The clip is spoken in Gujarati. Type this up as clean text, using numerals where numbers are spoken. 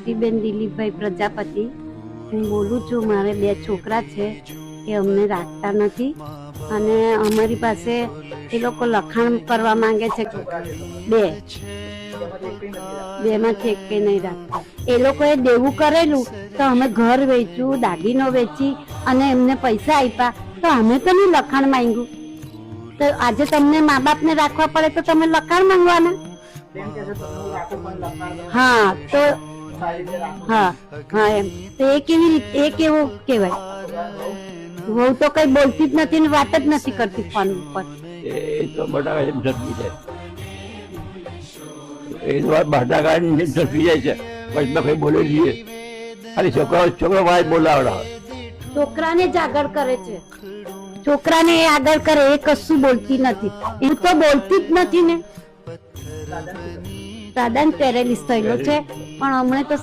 દ્રષ્ટિબેન દિલીપભાઈ પ્રજાપતિ હું બોલું છું. મારે 2 છોકરા છે એ અમને રાખતા નથી અને અમારી પાસે એ લોકો લખાણ કરવા માંગે છે. 2 માંથી એક નહીં રાખતા. એ લોકોએ દેવું કરેલું તો અમે ઘર વેચ્યું, દાગીનો વેચી અને એમને પૈસા આપ્યા તો અમે તો નહીં લખાણ માંગ્યું. તો આજે તમને મા બાપને રાખવા પડે તો તમે લખાણ માંગવાના? હા તો હા હા એમ તો એ કેવી રીતે, એ કેવું કહેવાય? વહુ તો કઈ બોલતી જ નથી ને વાત જ નથી કરતી ફોન ઉપર. એ તો બટાકા એમ ઝડપી જાય, એ તો બટાકા એમ ઝડપી જાય છે. પછી કઈ બોલે જઈએ ખાલી છોકરો વાત બોલાવડા. છોકરાને જ આગળ કરે છે, છોકરાને એ આગળ કરે, એ કશું બોલતી નથી. એ તો બોલતી જ નથી ને. દાદાને પેરેલિસ થયેલો છે પણ હમણાં તો